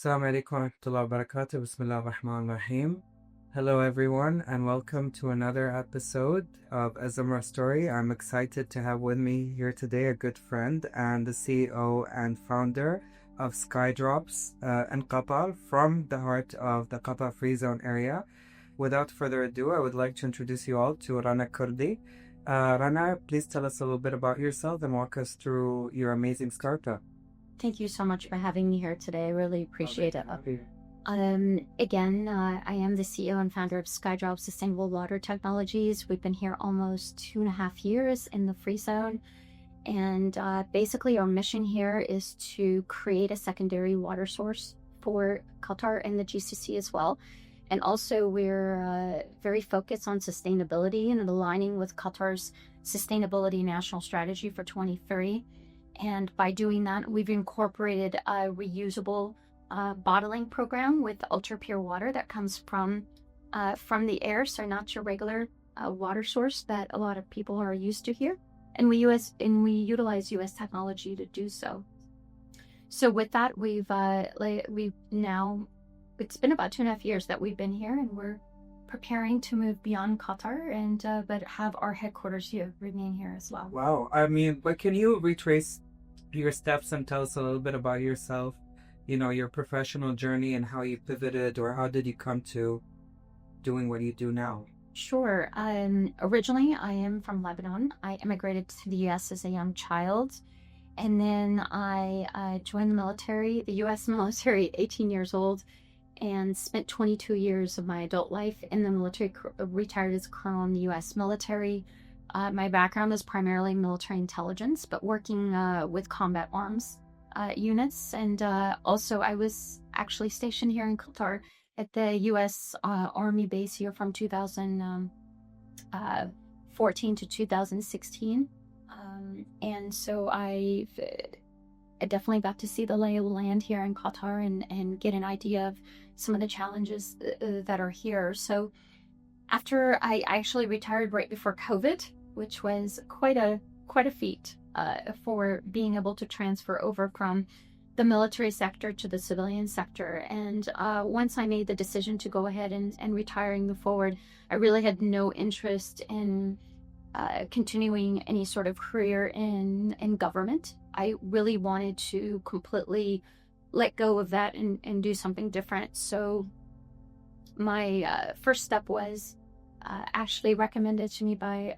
Assalamu alaikum wa rahmatullahi wa barakatuh. Bismillah ar-Rahman ar-Rahim. Hello, everyone, and welcome to another episode of Azamra Story. I'm excited to have with me here today a good friend and the CEO and founder of Skydrops in Qatar, from the heart of the Qatar Free Zone area. Without further ado, I would like to introduce you all to Rhana Kurdi. Rhana, please tell us a little bit about yourself and walk us through your amazing startup. Thank you so much for having me here today. I really appreciate it. Happy. I am the CEO and founder of Skydrops Sustainable Water Technologies. We've been here almost 2.5 years in the Free Zone. And basically our mission here is to create a secondary water source for Qatar and the GCC as well. And also we're very focused on sustainability and aligning with Qatar's Sustainability National Strategy for 2030. And by doing that, we've incorporated a reusable bottling program with ultra pure water that comes from the air, so not your regular water source that a lot of people are used to here. And we utilize U.S. technology to do so. So with that, it's been about 2.5 years that we've been here, and we're preparing to move beyond Qatar and but have our headquarters here, remain here as well. Wow. But can you retrace your steps and tell us a little bit about yourself, your professional journey and how you pivoted, or how did you come to doing what you do now? Sure. Originally, I am from Lebanon. I immigrated to the U.S. as a young child, and then I joined the military, the U.S. military, at 18 years old, and spent 22 years of my adult life in the military, retired as a colonel in the U.S. military. My background is primarily military intelligence, but working with combat arms units. And also I was actually stationed here in Qatar at the U.S. Army base here from 2014 to 2016. And so I definitely got to see the lay of the land here in Qatar and get an idea of some of the challenges that are here. So after I actually retired right before COVID, which was quite a feat for being able to transfer over from the military sector to the civilian sector. And once I made the decision to go ahead and retire and move forward, I really had no interest in continuing any sort of career in government. I really wanted to completely let go of that and do something different. So my first step was actually recommended to me by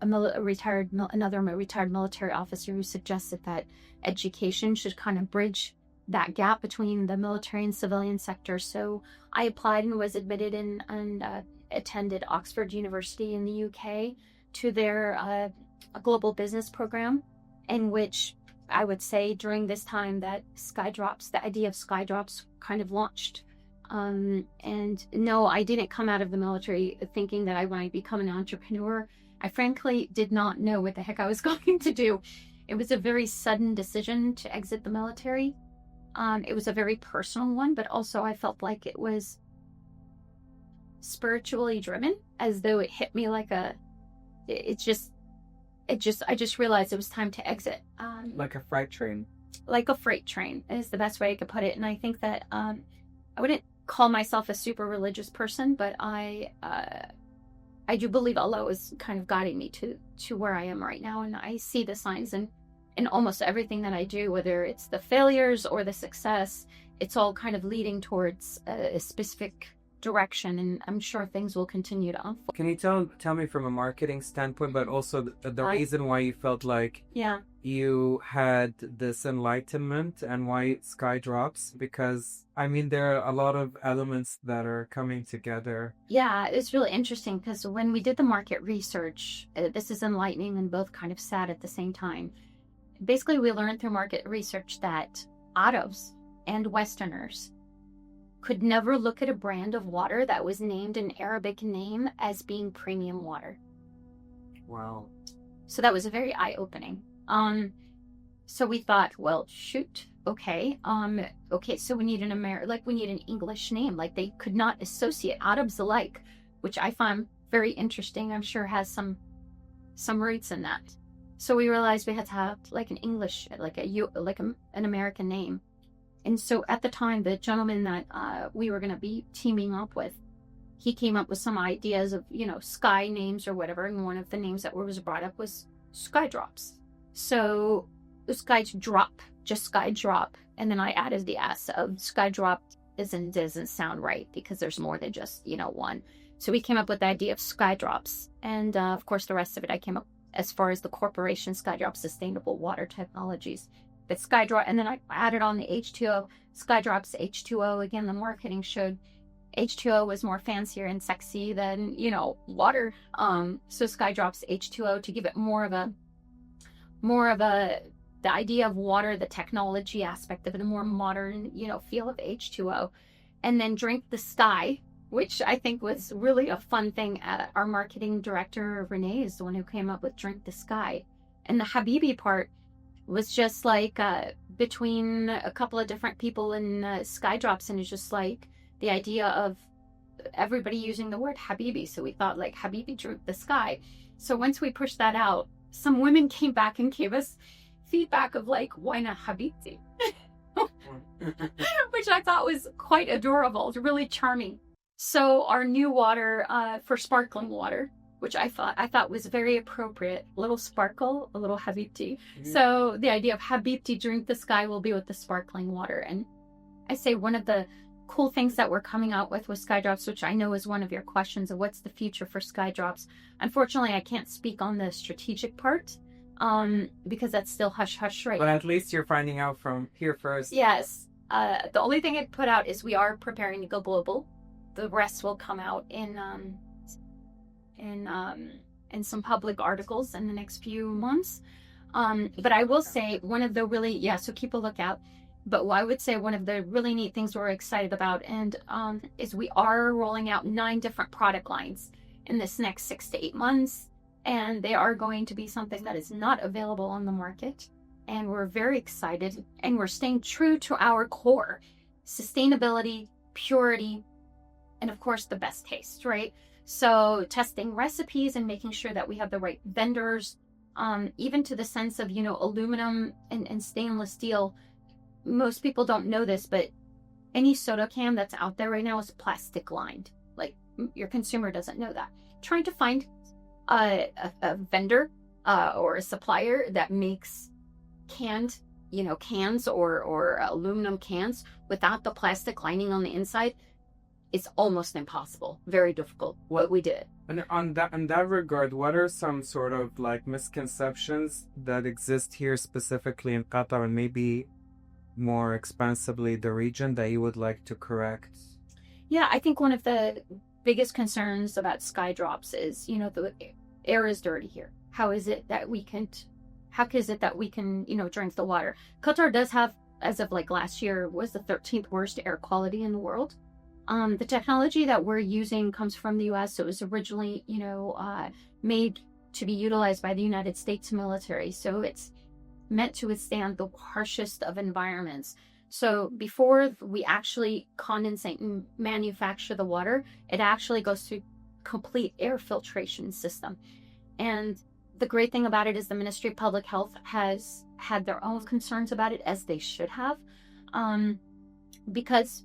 another retired military officer who suggested that education should kind of bridge that gap between the military and civilian sector. So I applied and was admitted and attended Oxford University in the UK to their global business program, in which I would say during this time that the idea of Skydrops kind of launched. And no, I didn't come out of the military thinking that I might become an entrepreneur. I frankly did not know what the heck I was going to do. It was a very sudden decision to exit the military. It was a very personal one, but also I felt like it was spiritually driven, as though it hit me like I just realized it was time to exit. Like a freight train. Like a freight train is the best way I could put it. And I think that I wouldn't call myself a super religious person, but I do believe Allah was kind of guiding me to where I am right now. And I see the signs in almost everything that I do, whether it's the failures or the success, it's all kind of leading towards a specific direction, and I'm sure things will continue to unfold. Can you tell me from a marketing standpoint, but also the reason why you felt like you had this enlightenment and why Skydrops? Because there are a lot of elements that are coming together. Yeah, it's really interesting because when we did the market research, this is enlightening and both kind of sad at the same time. Basically, we learned through market research that Arabs and Westerners could never look at a brand of water that was named an Arabic name as being premium water. Wow. So that was a very eye-opening. So we thought, well, shoot, okay, so we need we need an English name. Like they could not associate Arabs alike, which I find very interesting. I'm sure has some roots in that. So we realized we had to have like an English, an American name. And so at the time, the gentleman that we were going to be teaming up with, he came up with some ideas of, sky names or whatever. And one of the names that was brought up was Skydrops. So Skydrop, just Skydrop. And then I added the S of Skydrop doesn't sound right because there's more than just, one. So we came up with the idea of Skydrops. And of course, the rest of it I came up as far as the corporation Skydrops Sustainable Water Technologies. But Skydrop, and then I added on the H2O, Skydrops H2O. Again, the marketing showed H2O was more fancier and sexy than, water. So Skydrops H2O to give it more of a, the idea of water, the technology aspect of it, a more modern, feel of H2O. And then Drink the Sky, which I think was really a fun thing. Our marketing director, Rhana, is the one who came up with Drink the Sky. And the Habibi part was just like between a couple of different people in Skydrops, and it's just like the idea of everybody using the word Habibi. So we thought like Habibi Drink the Sky. So once we pushed that out, some women came back and gave us feedback of like, why not Habibti? Which I thought was quite adorable. It's really charming. So our new water for sparkling water, which I thought was very appropriate. A little sparkle, a little Habibti. Mm-hmm. So the idea of Habibti Drink the Sky will be with the sparkling water. And I say one of the cool things that we're coming out with Skydrops, which I know is one of your questions of what's the future for Skydrops. Unfortunately, I can't speak on the strategic part because that's still hush-hush right now. But at least you're finding out from here first. Yes. The only thing I'd put out is we are preparing to go global. The rest will come out in some public articles in the next few months. But I will say one of the so keep a lookout. But I would say one of the really neat things we're excited about is we are rolling out 9 different product lines in this next 6 to 8 months. And they are going to be something that is not available on the market. And we're very excited. And we're staying true to our core. Sustainability, purity, and of course the best taste, right? So testing recipes and making sure that we have the right vendors, even to the sense of, aluminum and stainless steel. Most people don't know this, but any soda can that's out there right now is plastic lined. Like your consumer doesn't know that. Trying to find a vendor or a supplier that makes canned, cans or aluminum cans without the plastic lining on the inside, it's almost impossible. Very difficult. What we did. And in that regard, what are some sort of like misconceptions that exist here specifically in Qatar and maybe more expansively the region that you would like to correct? Yeah, I think one of the biggest concerns about Skydrops is, the air is dirty here. How is it that we can, drink the water? Qatar does have, as of like last year, was the 13th worst air quality in the world. The technology that we're using comes from the U.S. It was originally, made to be utilized by the United States military. So it's meant to withstand the harshest of environments. So before we actually condensate and manufacture the water, it actually goes through complete air filtration system. And the great thing about it is the Ministry of Public Health has had their own concerns about it, as they should have, because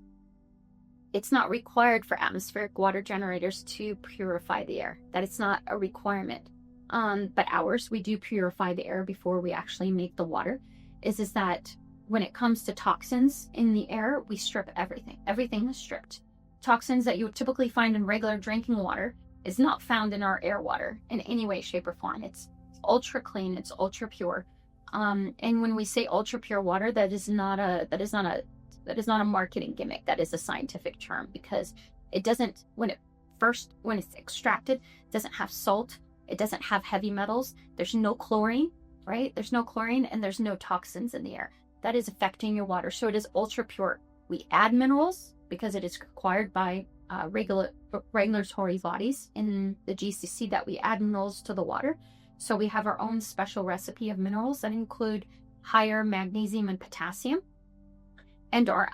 it's not required for atmospheric water generators to purify the air. That it's not a requirement. But ours, we do purify the air before we actually make the water, is that when it comes to toxins in the air, we strip everything. Everything is stripped. Toxins that you would typically find in regular drinking water is not found in our air water in any way, shape, or form. It's ultra clean. It's ultra pure. And when we say ultra pure water, that is not a marketing gimmick. That is a scientific term, because it doesn't, when it's extracted, it doesn't have salt. It doesn't have heavy metals. There's no chlorine, right? There's no chlorine and there's no toxins in the air. That is affecting your water. So it is ultra pure. We add minerals because it is required by regulatory bodies in the GCC that we add minerals to the water. So we have our own special recipe of minerals that include higher magnesium and potassium. And our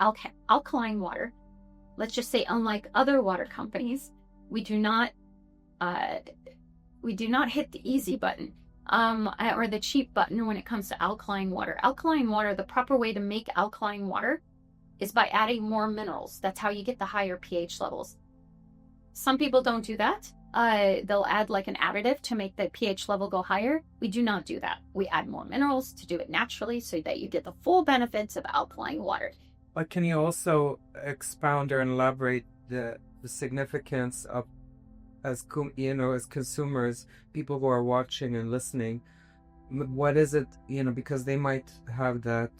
alkaline water, let's just say, unlike other water companies, we do not hit the easy button or the cheap button when it comes to alkaline water. Alkaline water, the proper way to make alkaline water is by adding more minerals. That's how you get the higher pH levels. Some people don't do that. They'll add like an additive to make the pH level go higher. We do not do that. We add more minerals to do it naturally so that you get the full benefits of alkaline water. But can you also expound or elaborate the significance of, as consumers, people who are watching and listening, what is it, because they might have that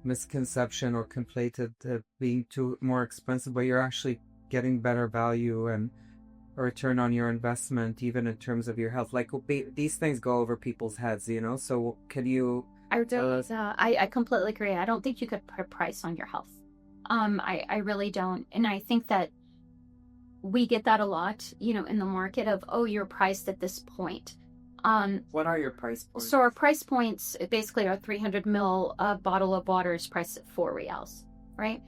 misconception or conflated being too more expensive, but you're actually getting better value and a return on your investment, even in terms of your health. Like, these things go over people's heads, so can you... I completely agree. I don't think you could put a price on your health. I really don't. And I think that we get that a lot, in the market of, oh, you're priced at this point. What are your price points? So our price points, basically our 300 ml bottle of water is priced at 4 reals, right?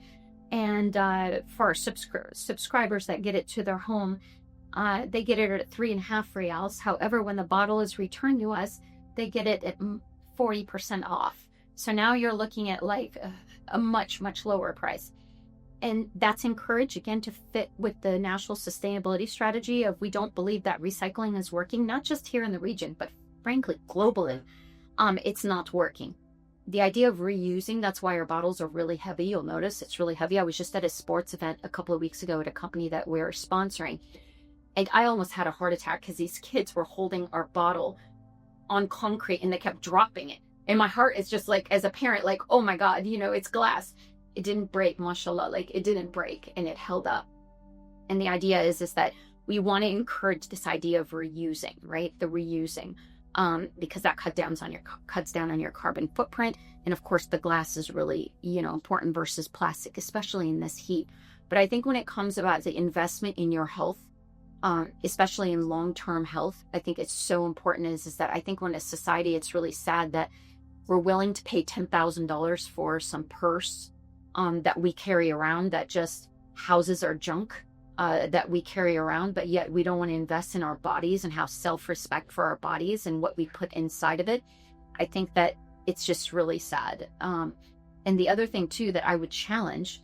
And for our subscribers that get it to their home, they get it at 3.5 reals. However, when the bottle is returned to us, they get it at 40% off. So now you're looking at like a much, much lower price. And that's encouraged, again, to fit with the national sustainability strategy of we don't believe that recycling is working, not just here in the region, but frankly, globally. It's not working. The idea of reusing, that's why our bottles are really heavy. You'll notice it's really heavy. I was just at a sports event a couple of weeks ago at a company that we're sponsoring. And I almost had a heart attack because these kids were holding our bottle on concrete and they kept dropping it. And my heart is just like, as a parent, like, oh my God, it's glass. It didn't break, mashallah, like it didn't break and it held up. And the idea is that we want to encourage this idea of reusing, right? The reusing, because that cuts down on your carbon footprint. And of course, the glass is really, important versus plastic, especially in this heat. But I think when it comes about the investment in your health, especially in long-term health, I think it's so important is that I think when a society, it's really sad that we're willing to pay $10,000 for some purse that we carry around that just houses our junk that we carry around, but yet we don't want to invest in our bodies and have self-respect for our bodies and what we put inside of it. I think that it's just really sad. And the other thing too that I would say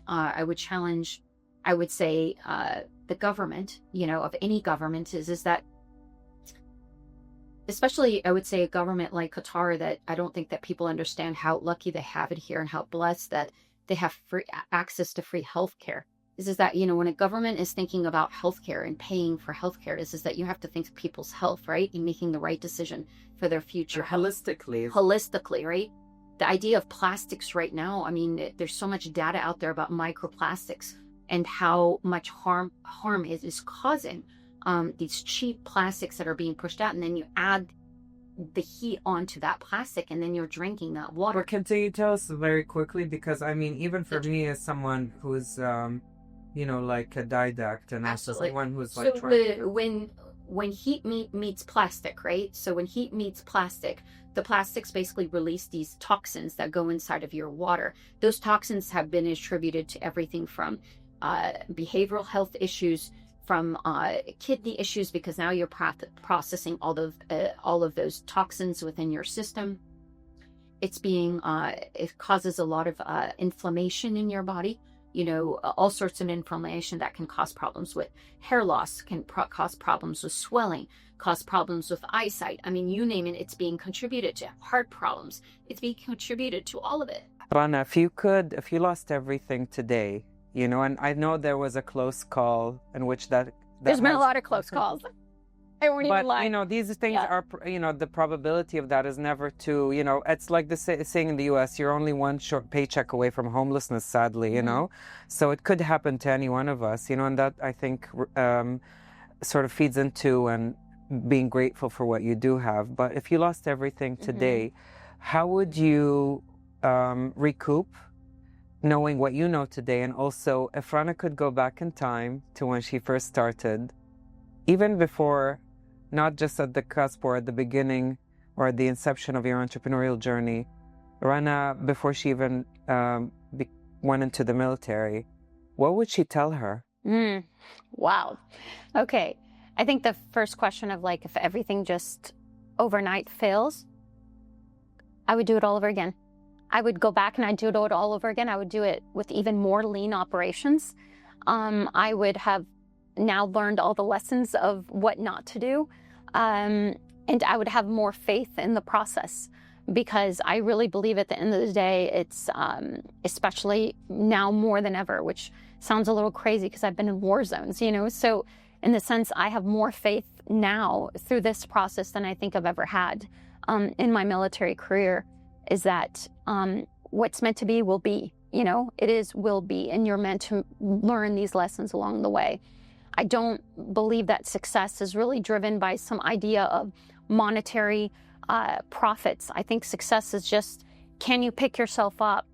the government, of any government is that, especially I would say a government like Qatar, that I don't think that people understand how lucky they have it here and how blessed that they have free access to free healthcare. Is that, when a government is thinking about healthcare and paying for healthcare, is that you have to think of people's health, right? And making the right decision for their future. Holistically, right? The idea of plastics right now, I mean, there's so much data out there about microplastics and how much harm it is causing. These cheap plastics that are being pushed out, and then you add the heat onto that plastic and then you're drinking that water. But can you tell us very quickly, because I mean, even for me as someone who's like a didact and also someone who's like when heat meets plastic, right? So when heat meets plastic, the plastics basically release these toxins that go inside of your water. Those toxins have been attributed to everything from behavioral health issues, from kidney issues, because now you're processing all of those toxins within your system. It causes a lot of inflammation in your body. All sorts of inflammation that can cause problems with hair loss, can cause problems with swelling, cause problems with eyesight. I mean, you name it, it's being contributed to. Heart problems, it's being contributed to all of it. Rhana, if you lost everything today, and I know there was a close call in which there's been a lot of close calls. I won't even lie. But, these things are, the probability of that is never too, it's like the saying in the U.S., you're only one short paycheck away from homelessness, sadly, So it could happen to any one of us, and that, I think, sort of feeds into and being grateful for what you do have. But if you lost everything today, how would you recoup knowing what you know today? And also, if Rhana could go back in time to when she first started, even before, not just at the cusp or at the beginning or at the inception of your entrepreneurial journey, Rhana, before she even went into the military, what would she tell her? Wow. Okay. I think the first question of if everything just overnight fails, I would do it all over again. I would go back and I'd do it all over again. I would do it with even more lean operations. I would have now learned all the lessons of what not to do. And I would have more faith in the process, because I really believe at the end of the day, it's especially now more than ever, which sounds a little crazy because I've been in war zones, you know? So in the sense, I have more faith now through this process than I think I've ever had in my military career, is that what's meant to be will be, you know, it is, will be, and you're meant to learn these lessons along the way. I don't believe that success is really driven by some idea of monetary profits. I think success is just, can you pick yourself up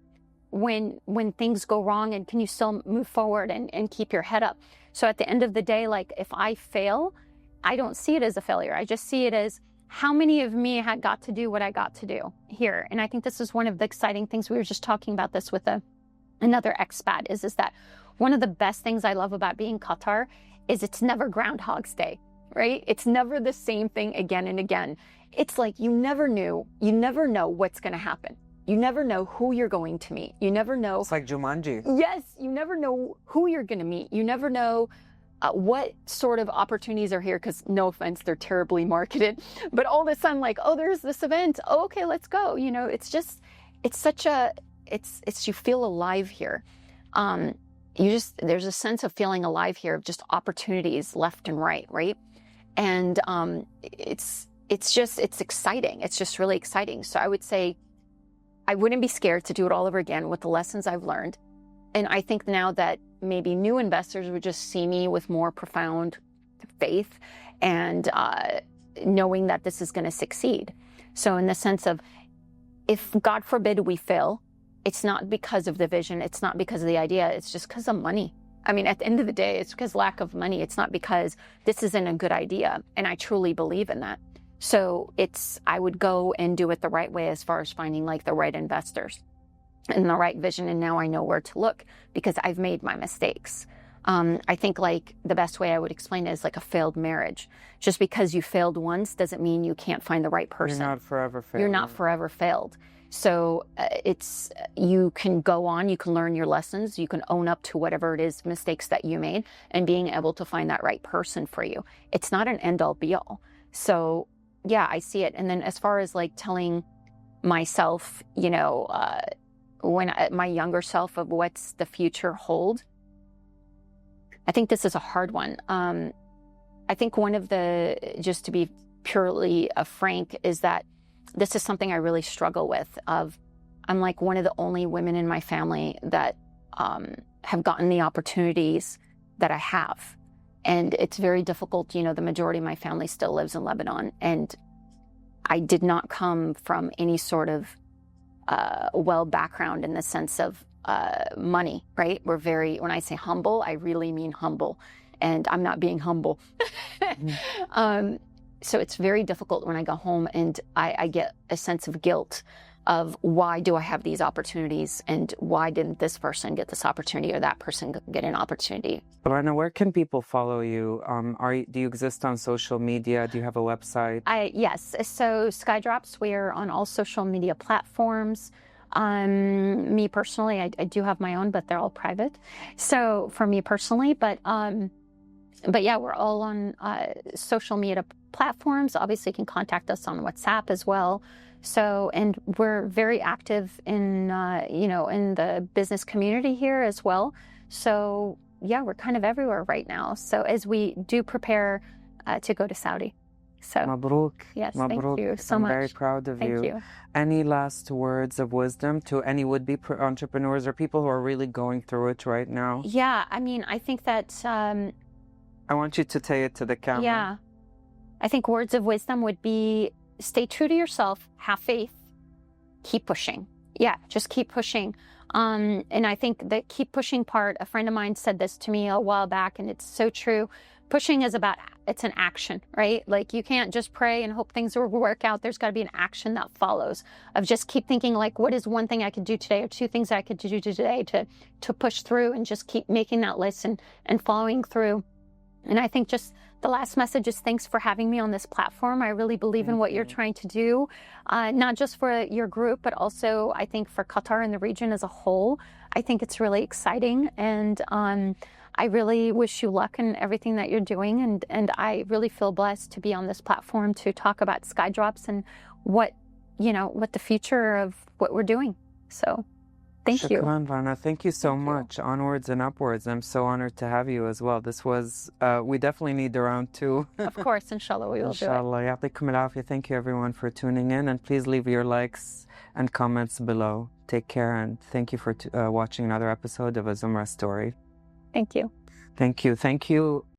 when things go wrong, and can you still move forward and keep your head up? So at the end of the day, like, if I fail, I don't see it as a failure. I just see it as, how many of me had got to do what I got to do here? And I think this is one of the exciting things. We were just talking about this with another expat, is that one of the best things I love about being Qatar is it's never Groundhog's Day, right? It's never the same thing again and again. It's like you never know what's going to happen. You never know who you're going to meet. You never know. It's like Jumanji. Yes, you never know who you're going to meet. You never know what sort of opportunities are here, because no offense, they're terribly marketed, but all of a sudden, like, oh, there's this event. Oh, okay, let's go. You know, it's just, you feel alive here. There's a sense of feeling alive here, of just opportunities left and right. And it's exciting. It's just really exciting. So I would say I wouldn't be scared to do it all over again with the lessons I've learned. And I think now that maybe new investors would just see me with more profound faith and knowing that this is going to succeed. So in the sense of, if God forbid we fail, it's not because of the vision, it's not because of the idea, it's just because of money. I mean, at the end of the day, it's because lack of money. It's not because this isn't a good idea. And I truly believe in that. So I would go and do it the right way, as far as finding like the right investors and the right vision. And now I know where to look, because I've made my mistakes. I think like the best way I would explain it is like a failed marriage. Just because you failed once doesn't mean you can't find the right person. You're not forever failed. You're not forever failed. So you can go on, you can learn your lessons, you can own up to whatever it is, mistakes that you made, and being able to find that right person for you. It's not an end all be all. So yeah, I see it. And then as far as like telling myself, you know, my younger self, of what's the future hold, I think this is a hard one. I think one of just to be purely frank, is that this is something I really struggle with. I'm like one of the only women in my family that have gotten the opportunities that I have. And it's very difficult. You know, the majority of my family still lives in Lebanon. And I did not come from any sort of well background in the sense of money, right? We're when I say humble, I really mean humble. And I'm not being humble. So it's very difficult when I go home and I get a sense of guilt of, why do I have these opportunities, and why didn't this person get this opportunity, or that person get an opportunity? Rhana, where can people follow you? Do you exist on social media? Do you have a website? Yes. So Skydrops, we're on all social media platforms. Me personally, I do have my own, but they're all private. So for me personally, but yeah, we're all on social media platforms. Obviously, you can contact us on WhatsApp as well. So, and we're very active in, in the business community here as well. So yeah, we're kind of everywhere right now. So as we do prepare to go to Saudi. So Mabruk. Yes, Mabruk. thank you so much. I'm very proud of you. Thank you. Any last words of wisdom to any would-be entrepreneurs or people who are really going through it right now? Yeah, I mean, I think that... I want you to say it to the camera. Yeah. I think words of wisdom would be, stay true to yourself, have faith, keep pushing. Yeah, just keep pushing. And I think the keep pushing part, a friend of mine said this to me a while back, and it's so true. Pushing is it's an action, right? Like, you can't just pray and hope things will work out. There's got to be an action that follows, of just keep thinking, like, what is one thing I could do today, or two things I could do today to push through, and just keep making that list and following through. And I think just The last message is thanks for having me on this platform. I really believe in what you're trying to do, not just for your group, but also I think for Qatar and the region as a whole. I think it's really exciting, and I really wish you luck in everything that you're doing. And I really feel blessed to be on this platform to talk about Skydrops and what the future of what we're doing. So thank you. Shukran, Rhana. Thank you so much. Onwards and upwards. I'm so honored to have you as well. This was, we definitely need the round 2. Of course, inshallah, we will Inshallah. Ya'tikum al-afiyah. Thank you everyone for tuning in, and please leave your likes and comments below. Take care, and thank you for watching another episode of A Zumra Story. Thank you. Thank you. Thank you.